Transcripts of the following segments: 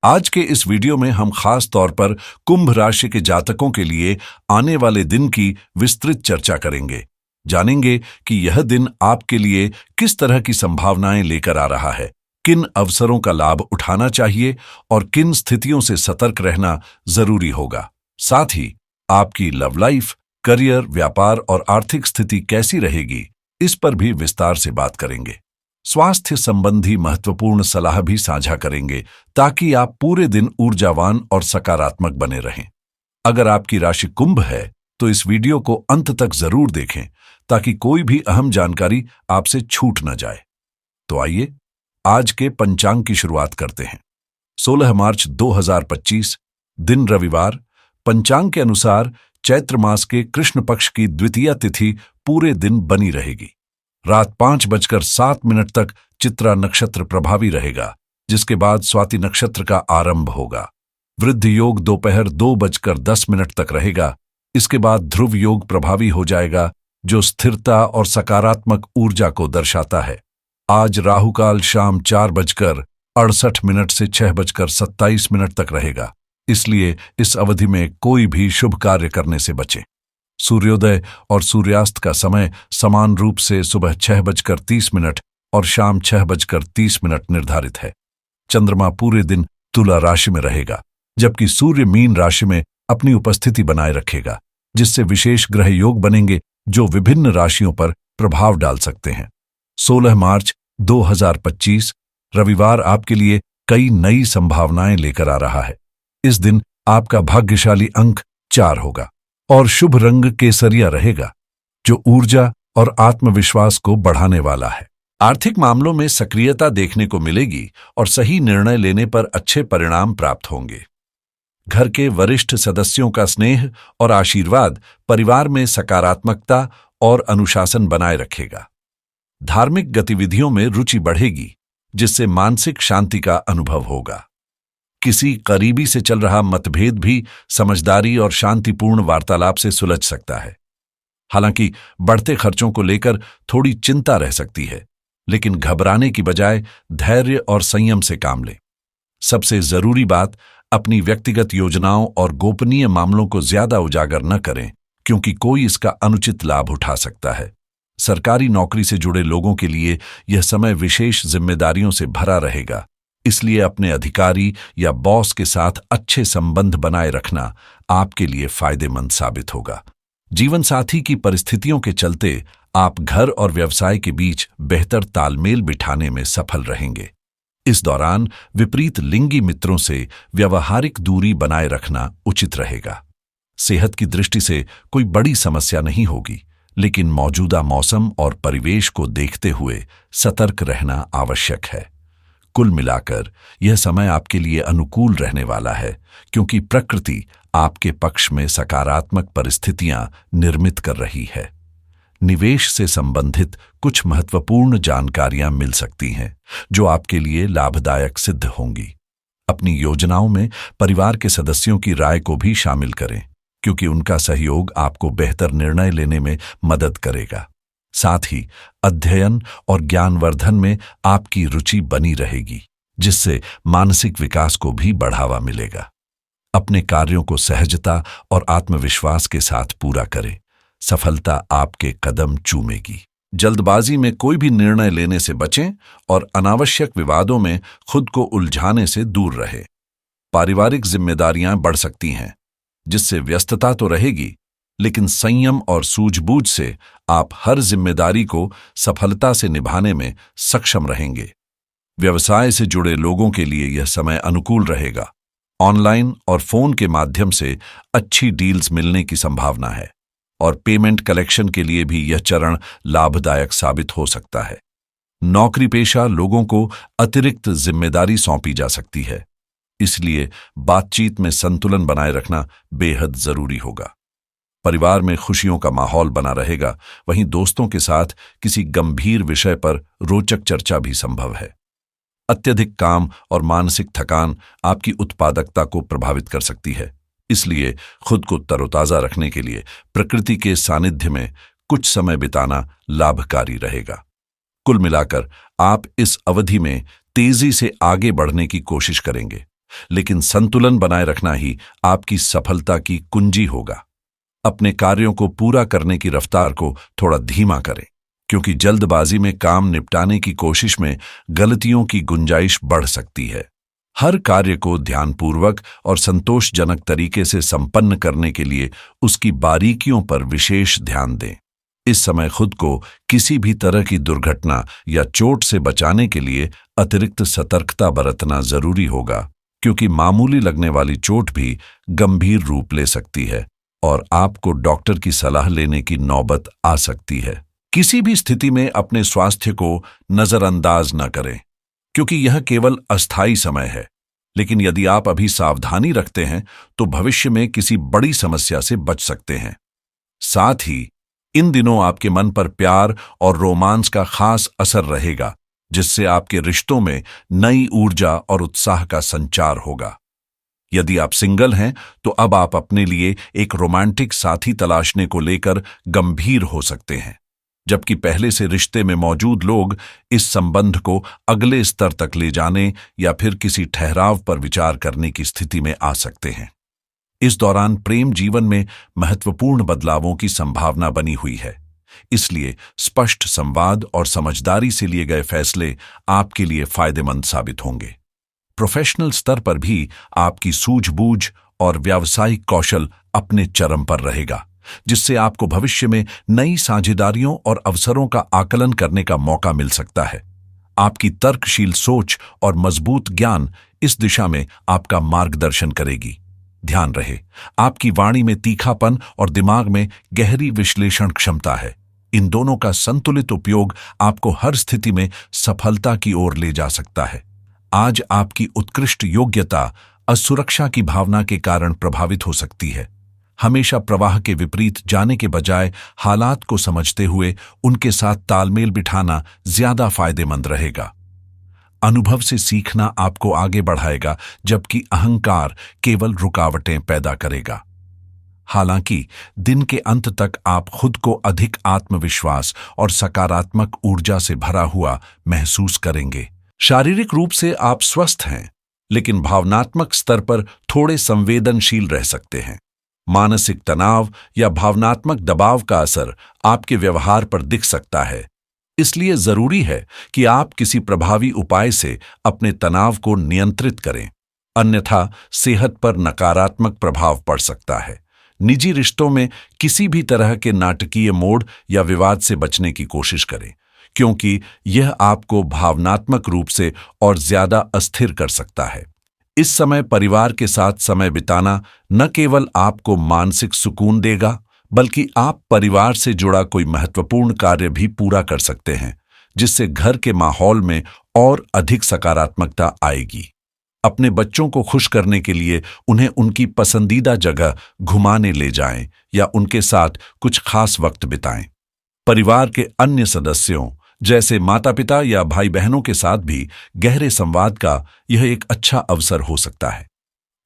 आज के इस वीडियो में हम खास तौर पर कुंभ राशि के जातकों के लिए आने वाले दिन की विस्तृत चर्चा करेंगे। जानेंगे कि यह दिन आपके लिए किस तरह की संभावनाएं लेकर आ रहा है, किन अवसरों का लाभ उठाना चाहिए और किन स्थितियों से सतर्क रहना जरूरी होगा। साथ ही आपकी लव लाइफ, करियर, व्यापार और आर्थिक स्थिति कैसी रहेगी, इस पर भी विस्तार से बात करेंगे। स्वास्थ्य संबंधी महत्वपूर्ण सलाह भी साझा करेंगे ताकि आप पूरे दिन ऊर्जावान और सकारात्मक बने रहें। अगर आपकी राशि कुंभ है तो इस वीडियो को अंत तक जरूर देखें ताकि कोई भी अहम जानकारी आपसे छूट न जाए। तो आइए आज के पंचांग की शुरुआत करते हैं। 16 मार्च 2025 दिन रविवार। पंचांग के अनुसार चैत्र मास के कृष्ण पक्ष की द्वितीया तिथि पूरे दिन बनी रहेगी। रात 5:07 तक चित्रा नक्षत्र प्रभावी रहेगा, जिसके बाद स्वाति नक्षत्र का आरंभ होगा। वृद्ध योग दोपहर 2:10 तक रहेगा। इसके बाद ध्रुव योग प्रभावी हो जाएगा, जो स्थिरता और सकारात्मक ऊर्जा को दर्शाता है। आज राहुकाल शाम 4:68 से 6:27 तक रहेगा, इसलिए इस अवधि में कोई भी शुभ कार्य करने से बचें। सूर्योदय और सूर्यास्त का समय समान रूप से सुबह 6:30 और शाम 6:30 निर्धारित है। चंद्रमा पूरे दिन तुला राशि में रहेगा, जबकि सूर्य मीन राशि में अपनी उपस्थिति बनाए रखेगा, जिससे विशेष ग्रह योग बनेंगे जो विभिन्न राशियों पर प्रभाव डाल सकते हैं। 16 मार्च 2025 रविवार आपके लिए कई नई संभावनाएं लेकर आ रहा है। इस दिन आपका भाग्यशाली अंक 4 होगा और शुभ रंग केसरिया रहेगा, जो ऊर्जा और आत्मविश्वास को बढ़ाने वाला है। आर्थिक मामलों में सक्रियता देखने को मिलेगी और सही निर्णय लेने पर अच्छे परिणाम प्राप्त होंगे। घर के वरिष्ठ सदस्यों का स्नेह और आशीर्वाद परिवार में सकारात्मकता और अनुशासन बनाए रखेगा। धार्मिक गतिविधियों में रुचि बढ़ेगी, जिससे मानसिक शांति का अनुभव होगा। किसी करीबी से चल रहा मतभेद भी समझदारी और शांतिपूर्ण वार्तालाप से सुलझ सकता है। हालांकि बढ़ते खर्चों को लेकर थोड़ी चिंता रह सकती है, लेकिन घबराने की बजाय धैर्य और संयम से काम लें। सबसे जरूरी बात, अपनी व्यक्तिगत योजनाओं और गोपनीय मामलों को ज्यादा उजागर न करें, क्योंकि कोई इसका अनुचित लाभ उठा सकता है। सरकारी नौकरी से जुड़े लोगों के लिए यह समय विशेष जिम्मेदारियों से भरा रहेगा, इसलिए अपने अधिकारी या बॉस के साथ अच्छे संबंध बनाए रखना आपके लिए फायदेमंद साबित होगा। जीवन साथी की परिस्थितियों के चलते आप घर और व्यवसाय के बीच बेहतर तालमेल बिठाने में सफल रहेंगे। इस दौरान विपरीत लिंगी मित्रों से व्यावहारिक दूरी बनाए रखना उचित रहेगा। सेहत की दृष्टि से कोई बड़ी समस्या नहीं होगी, लेकिन मौजूदा मौसम और परिवेश को देखते हुए सतर्क रहना आवश्यक है। कुल मिलाकर यह समय आपके लिए अनुकूल रहने वाला है, क्योंकि प्रकृति आपके पक्ष में सकारात्मक परिस्थितियां निर्मित कर रही है। निवेश से संबंधित कुछ महत्वपूर्ण जानकारियां मिल सकती हैं, जो आपके लिए लाभदायक सिद्ध होंगी। अपनी योजनाओं में परिवार के सदस्यों की राय को भी शामिल करें, क्योंकि उनका सहयोग आपको बेहतर निर्णय लेने में मदद करेगा। साथ ही अध्ययन और ज्ञानवर्धन में आपकी रुचि बनी रहेगी, जिससे मानसिक विकास को भी बढ़ावा मिलेगा। अपने कार्यों को सहजता और आत्मविश्वास के साथ पूरा करें, सफलता आपके कदम चूमेगी। जल्दबाजी में कोई भी निर्णय लेने से बचें और अनावश्यक विवादों में खुद को उलझाने से दूर रहें। पारिवारिक जिम्मेदारियां बढ़ सकती हैं, जिससे व्यस्तता तो रहेगी, लेकिन संयम और सूझबूझ से आप हर जिम्मेदारी को सफलता से निभाने में सक्षम रहेंगे। व्यवसाय से जुड़े लोगों के लिए यह समय अनुकूल रहेगा। ऑनलाइन और फोन के माध्यम से अच्छी डील्स मिलने की संभावना है और पेमेंट कलेक्शन के लिए भी यह चरण लाभदायक साबित हो सकता है। नौकरी पेशा लोगों को अतिरिक्त जिम्मेदारी सौंपी जा सकती है, इसलिए बातचीत में संतुलन बनाए रखना बेहद जरूरी होगा। परिवार में खुशियों का माहौल बना रहेगा, वहीं दोस्तों के साथ किसी गंभीर विषय पर रोचक चर्चा भी संभव है। अत्यधिक काम और मानसिक थकान आपकी उत्पादकता को प्रभावित कर सकती है, इसलिए खुद को तरोताजा रखने के लिए प्रकृति के सानिध्य में कुछ समय बिताना लाभकारी रहेगा। कुल मिलाकर आप इस अवधि में तेजी से आगे बढ़ने की कोशिश करेंगे, लेकिन संतुलन बनाए रखना ही आपकी सफलता की कुंजी होगा। अपने कार्यों को पूरा करने की रफ्तार को थोड़ा धीमा करें, क्योंकि जल्दबाजी में काम निपटाने की कोशिश में गलतियों की गुंजाइश बढ़ सकती है। हर कार्य को ध्यानपूर्वक और संतोषजनक तरीके से संपन्न करने के लिए उसकी बारीकियों पर विशेष ध्यान दें। इस समय खुद को किसी भी तरह की दुर्घटना या चोट से बचाने के लिए अतिरिक्त सतर्कता बरतना जरूरी होगा, क्योंकि मामूली लगने वाली चोट भी गंभीर रूप ले सकती है और आपको डॉक्टर की सलाह लेने की नौबत आ सकती है। किसी भी स्थिति में अपने स्वास्थ्य को नजरअंदाज न करें, क्योंकि यह केवल अस्थायी समय है, लेकिन यदि आप अभी सावधानी रखते हैं तो भविष्य में किसी बड़ी समस्या से बच सकते हैं। साथ ही इन दिनों आपके मन पर प्यार और रोमांस का खास असर रहेगा, जिससे आपके रिश्तों में नई ऊर्जा और उत्साह का संचार होगा। यदि आप सिंगल हैं तो अब आप अपने लिए एक रोमांटिक साथी तलाशने को लेकर गंभीर हो सकते हैं, जबकि पहले से रिश्ते में मौजूद लोग इस संबंध को अगले स्तर तक ले जाने या फिर किसी ठहराव पर विचार करने की स्थिति में आ सकते हैं। इस दौरान प्रेम जीवन में महत्वपूर्ण बदलावों की संभावना बनी हुई है, इसलिए स्पष्ट संवाद और समझदारी से लिए गए फैसले आपके लिए फायदेमंद साबित होंगे। प्रोफेशनल स्तर पर भी आपकी सूझबूझ और व्यावसायिक कौशल अपने चरम पर रहेगा, जिससे आपको भविष्य में नई साझेदारियों और अवसरों का आकलन करने का मौका मिल सकता है। आपकी तर्कशील सोच और मजबूत ज्ञान इस दिशा में आपका मार्गदर्शन करेगी। ध्यान रहे, आपकी वाणी में तीखापन और दिमाग में गहरी विश्लेषण क्षमता है। इन दोनों का संतुलित उपयोग आपको हर स्थिति में सफलता की ओर ले जा सकता है। आज आपकी उत्कृष्ट योग्यता असुरक्षा की भावना के कारण प्रभावित हो सकती है। हमेशा प्रवाह के विपरीत जाने के बजाय हालात को समझते हुए उनके साथ तालमेल बिठाना ज्यादा फायदेमंद रहेगा। अनुभव से सीखना आपको आगे बढ़ाएगा, जबकि अहंकार केवल रुकावटें पैदा करेगा। हालांकि दिन के अंत तक आप खुद को अधिक आत्मविश्वास और सकारात्मक ऊर्जा से भरा हुआ महसूस करेंगे। शारीरिक रूप से आप स्वस्थ हैं, लेकिन भावनात्मक स्तर पर थोड़े संवेदनशील रह सकते हैं। मानसिक तनाव या भावनात्मक दबाव का असर आपके व्यवहार पर दिख सकता है, इसलिए जरूरी है कि आप किसी प्रभावी उपाय से अपने तनाव को नियंत्रित करें, अन्यथा सेहत पर नकारात्मक प्रभाव पड़ सकता है। निजी रिश्तों में किसी भी तरह के नाटकीय मोड़ या विवाद से बचने की कोशिश करें, क्योंकि यह आपको भावनात्मक रूप से और ज्यादा अस्थिर कर सकता है। इस समय परिवार के साथ समय बिताना न केवल आपको मानसिक सुकून देगा, बल्कि आप परिवार से जुड़ा कोई महत्वपूर्ण कार्य भी पूरा कर सकते हैं, जिससे घर के माहौल में और अधिक सकारात्मकता आएगी। अपने बच्चों को खुश करने के लिए उन्हें उनकी पसंदीदा जगह घुमाने ले जाएं या उनके साथ कुछ खास वक्त बिताएं। परिवार के अन्य सदस्यों जैसे माता-पिता या भाई-बहनों के साथ भी गहरे संवाद का यह एक अच्छा अवसर हो सकता है।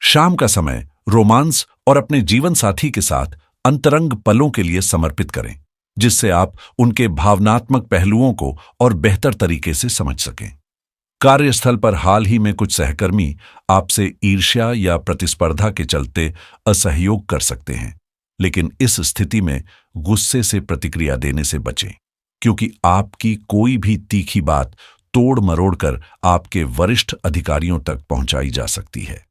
शाम का समय रोमांस और अपने जीवन साथी के साथ अंतरंग पलों के लिए समर्पित करें, जिससे आप उनके भावनात्मक पहलुओं को और बेहतर तरीके से समझ सकें। कार्यस्थल पर हाल ही में कुछ सहकर्मी आपसे ईर्ष्या या प्रतिस्पर्धा के चलते असहयोग कर सकते हैं, लेकिन इस स्थिति में गुस्से से प्रतिक्रिया देने से बचें, क्योंकि आपकी कोई भी तीखी बात तोड़ मरोड़ कर आपके वरिष्ठ अधिकारियों तक पहुंचाई जा सकती है।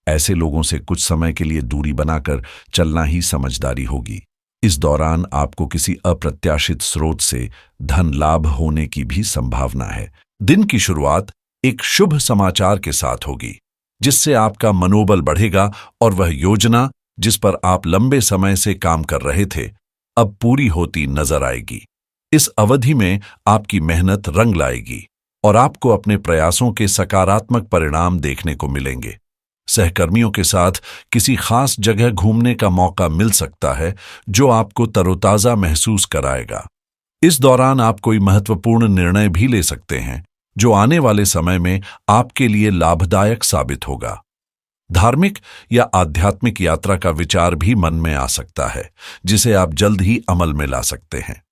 ऐसे लोगों से कुछ समय के लिए दूरी बनाकर चलना ही समझदारी होगी। इस दौरान आपको किसी अप्रत्याशित स्रोत से धन लाभ होने की भी संभावना है। दिन की शुरुआत एक शुभ समाचार के साथ होगी, जिससे आपका मनोबल बढ़ेगा और वह योजना जिस पर आप लंबे समय से काम कर रहे थे, अब पूरी होती नजर आएगी। इस अवधि में आपकी मेहनत रंग लाएगी और आपको अपने प्रयासों के सकारात्मक परिणाम देखने को मिलेंगे। सहकर्मियों के साथ किसी खास जगह घूमने का मौका मिल सकता है, जो आपको तरोताजा महसूस कराएगा। इस दौरान आप कोई महत्वपूर्ण निर्णय भी ले सकते हैं, जो आने वाले समय में आपके लिए लाभदायक साबित होगा। धार्मिक या आध्यात्मिक यात्रा का विचार भी मन में आ सकता है, जिसे आप जल्द ही अमल में ला सकते हैं।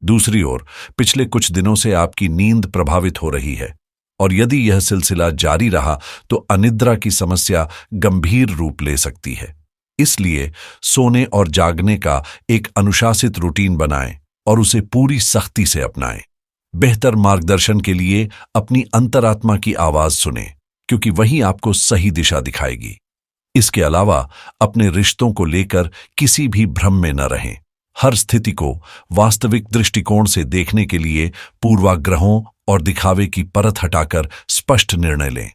दूसरी ओर, पिछले कुछ दिनों से आपकी नींद प्रभावित हो रही है, और यदि यह सिलसिला जारी रहा तो अनिद्रा की समस्या गंभीर रूप ले सकती है। इसलिए सोने और जागने का एक अनुशासित रूटीन बनाएं और उसे पूरी सख्ती से अपनाएं। बेहतर मार्गदर्शन के लिए अपनी अंतरात्मा की आवाज सुनें, क्योंकि वही आपको सही दिशा दिखाएगी। इसके अलावा अपने रिश्तों को लेकर किसी भी भ्रम में न रहें। हर स्थिति को वास्तविक दृष्टिकोण से देखने के लिए पूर्वाग्रहों और दिखावे की परत हटाकर स्पष्ट निर्णय लें।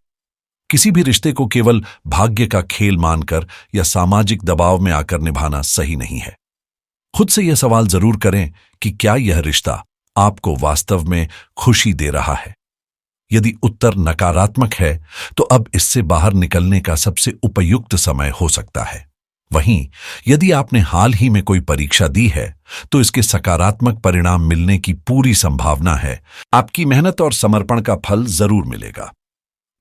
किसी भी रिश्ते को केवल भाग्य का खेल मानकर या सामाजिक दबाव में आकर निभाना सही नहीं है। खुद से यह सवाल जरूर करें कि क्या यह रिश्ता आपको वास्तव में खुशी दे रहा है। यदि उत्तर नकारात्मक है तो अब इससे बाहर निकलने का सबसे उपयुक्त समय हो सकता है। वहीं यदि आपने हाल ही में कोई परीक्षा दी है तो इसके सकारात्मक परिणाम मिलने की पूरी संभावना है। आपकी मेहनत और समर्पण का फल जरूर मिलेगा।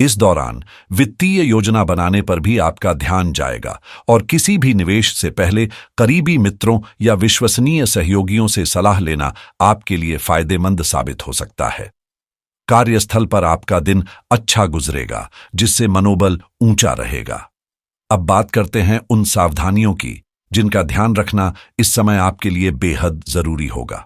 इस दौरान वित्तीय योजना बनाने पर भी आपका ध्यान जाएगा और किसी भी निवेश से पहले करीबी मित्रों या विश्वसनीय सहयोगियों से सलाह लेना आपके लिए फायदेमंद साबित हो सकता है। कार्यस्थल पर आपका दिन अच्छा गुजरेगा, जिससे मनोबल ऊंचा रहेगा। अब बात करते हैं उन सावधानियों की जिनका ध्यान रखना इस समय आपके लिए बेहद जरूरी होगा।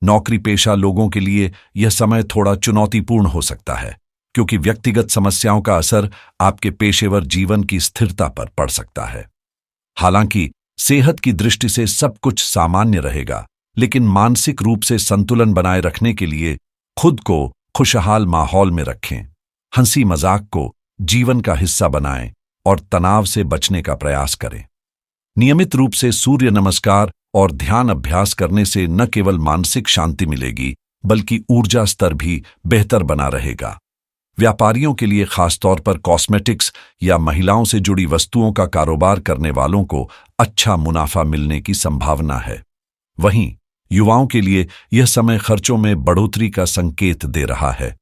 नौकरी पेशा लोगों के लिए यह समय थोड़ा चुनौतीपूर्ण हो सकता है, क्योंकि व्यक्तिगत समस्याओं का असर आपके पेशेवर जीवन की स्थिरता पर पड़ सकता है। हालांकि सेहत की दृष्टि से सब कुछ सामान्य रहेगा, लेकिन मानसिक रूप से संतुलन बनाए रखने के लिए खुद को खुशहाल माहौल में रखें। हंसी मजाक को जीवन का हिस्सा बनाएं और तनाव से बचने का प्रयास करें। नियमित रूप से सूर्य नमस्कार और ध्यान अभ्यास करने से न केवल मानसिक शांति मिलेगी, बल्कि ऊर्जा स्तर भी बेहतर बना रहेगा। व्यापारियों के लिए खासतौर पर कॉस्मेटिक्स या महिलाओं से जुड़ी वस्तुओं का कारोबार करने वालों को अच्छा मुनाफा मिलने की संभावना है। वहीं युवाओं के लिए यह समय खर्चों में बढ़ोतरी का संकेत दे रहा है।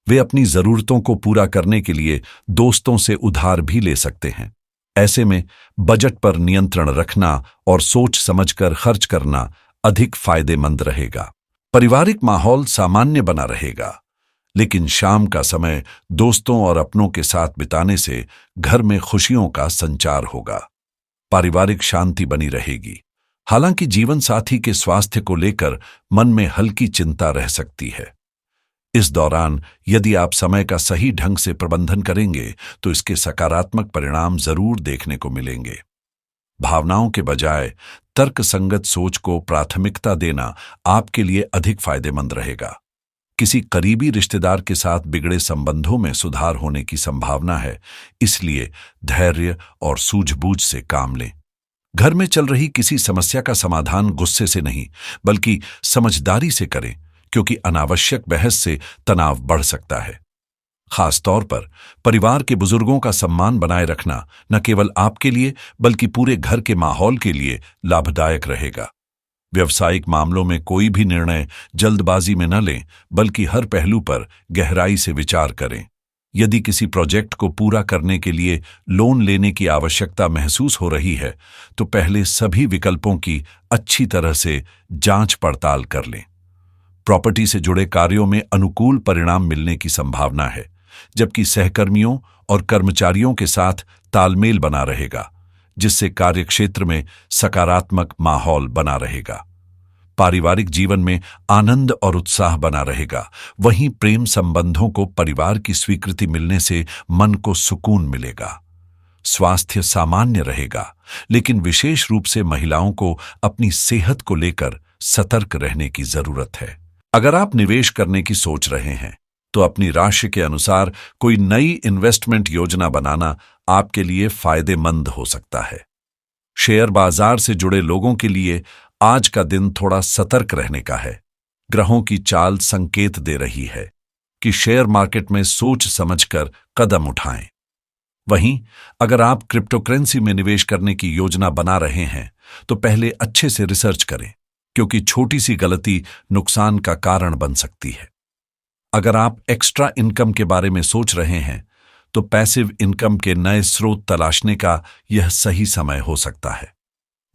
वे अपनी जरूरतों को पूरा करने के लिए दोस्तों से उधार भी ले सकते हैं। ऐसे में बजट पर नियंत्रण रखना और सोच समझकर खर्च करना अधिक फायदेमंद रहेगा। पारिवारिक माहौल सामान्य बना रहेगा, लेकिन शाम का समय दोस्तों और अपनों के साथ बिताने से घर में खुशियों का संचार होगा। पारिवारिक शांति बनी रहेगी। हालांकि जीवन साथी के स्वास्थ्य को लेकर मन में हल्की चिंता रह सकती है। इस दौरान यदि आप समय का सही ढंग से प्रबंधन करेंगे तो इसके सकारात्मक परिणाम जरूर देखने को मिलेंगे। भावनाओं के बजाय तर्कसंगत सोच को प्राथमिकता देना आपके लिए अधिक फायदेमंद रहेगा। किसी करीबी रिश्तेदार के साथ बिगड़े संबंधों में सुधार होने की संभावना है, इसलिए धैर्य और सूझबूझ से काम लें। घर में चल रही किसी समस्या का समाधान गुस्से से नहीं, बल्कि समझदारी से करें, क्योंकि अनावश्यक बहस से तनाव बढ़ सकता है। खास तौर पर परिवार के बुजुर्गों का सम्मान बनाए रखना न केवल आपके लिए बल्कि पूरे घर के माहौल के लिए लाभदायक रहेगा। व्यावसायिक मामलों में कोई भी निर्णय जल्दबाजी में न लें, बल्कि हर पहलू पर गहराई से विचार करें। यदि किसी प्रोजेक्ट को पूरा करने के लिए लोन लेने की आवश्यकता महसूस हो रही है, तो पहले सभी विकल्पों की अच्छी तरह से जांच पड़ताल कर लें। प्रॉपर्टी से जुड़े कार्यों में अनुकूल परिणाम मिलने की संभावना है, जबकि सहकर्मियों और कर्मचारियों के साथ तालमेल बना रहेगा, जिससे कार्यक्षेत्र में सकारात्मक माहौल बना रहेगा। पारिवारिक जीवन में आनंद और उत्साह बना रहेगा। वहीं प्रेम संबंधों को परिवार की स्वीकृति मिलने से मन को सुकून मिलेगा। स्वास्थ्य सामान्य रहेगा, लेकिन विशेष रूप से महिलाओं को अपनी सेहत को लेकर सतर्क रहने की जरूरत है। अगर आप निवेश करने की सोच रहे हैं तो अपनी राशि के अनुसार कोई नई इन्वेस्टमेंट योजना बनाना आपके लिए फायदेमंद हो सकता है। शेयर बाजार से जुड़े लोगों के लिए आज का दिन थोड़ा सतर्क रहने का है। ग्रहों की चाल संकेत दे रही है कि शेयर मार्केट में सोच समझकर कदम उठाएं। वहीं अगर आप क्रिप्टोकरेंसी में निवेश करने की योजना बना रहे हैं तो पहले अच्छे से रिसर्च करें, क्योंकि छोटी सी गलती नुकसान का कारण बन सकती है। अगर आप एक्स्ट्रा इनकम के बारे में सोच रहे हैं तो पैसिव इनकम के नए स्रोत तलाशने का यह सही समय हो सकता है।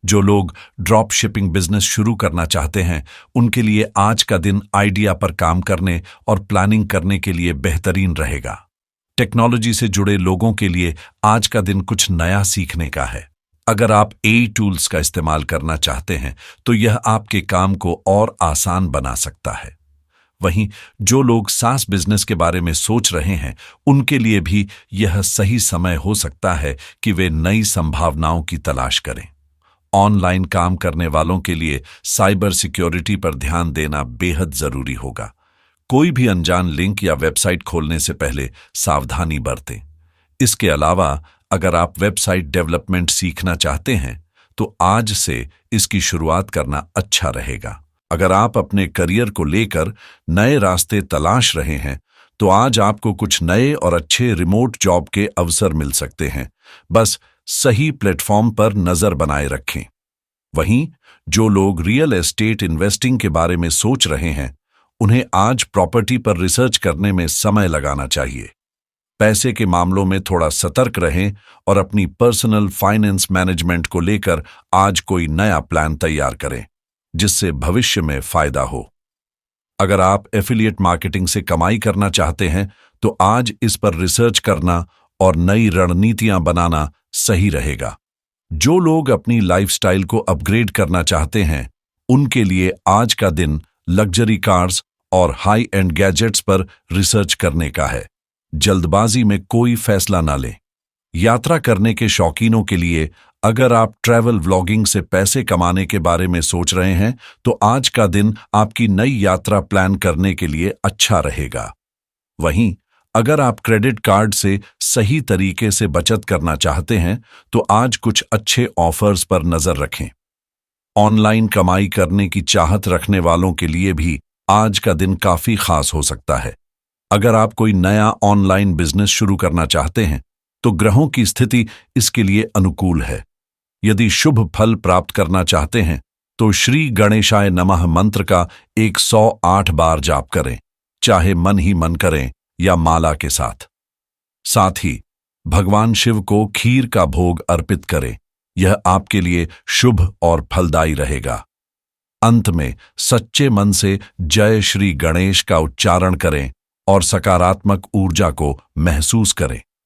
जो लोग ड्रॉप शिपिंग बिजनेस शुरू करना चाहते हैं, उनके लिए आज का दिन आइडिया पर काम करने और प्लानिंग करने के लिए बेहतरीन रहेगा। टेक्नोलॉजी से जुड़े लोगों के लिए आज का दिन कुछ नया सीखने का है। अगर आप एआई टूल्स का इस्तेमाल करना चाहते हैं तो यह आपके काम को और आसान बना सकता है। वहीं जो लोग सास बिजनेस के बारे में सोच रहे हैं, उनके लिए भी यह सही समय हो सकता है कि वे नई संभावनाओं की तलाश करें। ऑनलाइन काम करने वालों के लिए साइबर सिक्योरिटी पर ध्यान देना बेहद जरूरी होगा। कोई भी अनजान लिंक या वेबसाइट खोलने से पहले सावधानी बरतें। इसके अलावा अगर आप वेबसाइट डेवलपमेंट सीखना चाहते हैं तो आज से इसकी शुरुआत करना अच्छा रहेगा। अगर आप अपने करियर को लेकर नए रास्ते तलाश रहे हैं तो आज आपको कुछ नए और अच्छे रिमोट जॉब के अवसर मिल सकते हैं। बस सही प्लेटफॉर्म पर नजर बनाए रखें। वहीं जो लोग रियल एस्टेट इन्वेस्टिंग के बारे में सोच रहे हैं, उन्हें आज प्रॉपर्टी पर रिसर्च करने में समय लगाना चाहिए। पैसे के मामलों में थोड़ा सतर्क रहें और अपनी पर्सनल फाइनेंस मैनेजमेंट को लेकर आज कोई नया प्लान तैयार करें जिससे भविष्य में फायदा हो। अगर आप एफिलिएट मार्केटिंग से कमाई करना चाहते हैं तो आज इस पर रिसर्च करना और नई रणनीतियां बनाना सही रहेगा। जो लोग अपनी लाइफस्टाइल को अपग्रेड करना चाहते हैं, उनके लिए आज का दिन लग्जरी कार्स और हाई एंड गैजेट्स पर रिसर्च करने का है। जल्दबाजी में कोई फैसला ना लें। यात्रा करने के शौकीनों के लिए अगर आप ट्रैवल व्लॉगिंग से पैसे कमाने के बारे में सोच रहे हैं तो आज का दिन आपकी नई यात्रा प्लान करने के लिए अच्छा रहेगा। वहीं अगर आप क्रेडिट कार्ड से सही तरीके से बचत करना चाहते हैं तो आज कुछ अच्छे ऑफर्स पर नजर रखें। ऑनलाइन कमाई करने की चाहत रखने वालों के लिए भी आज का दिन काफी खास हो सकता है। अगर आप कोई नया ऑनलाइन बिजनेस शुरू करना चाहते हैं तो ग्रहों की स्थिति इसके लिए अनुकूल है। यदि शुभ फल प्राप्त करना चाहते हैं तो श्री गणेशाय नमः मंत्र का 108 बार जाप करें, चाहे मन ही मन करें या माला के साथ। साथ ही भगवान शिव को खीर का भोग अर्पित करें। यह आपके लिए शुभ और फलदायी रहेगा। अंत में सच्चे मन से जय श्री गणेश का उच्चारण करें और सकारात्मक ऊर्जा को महसूस करें।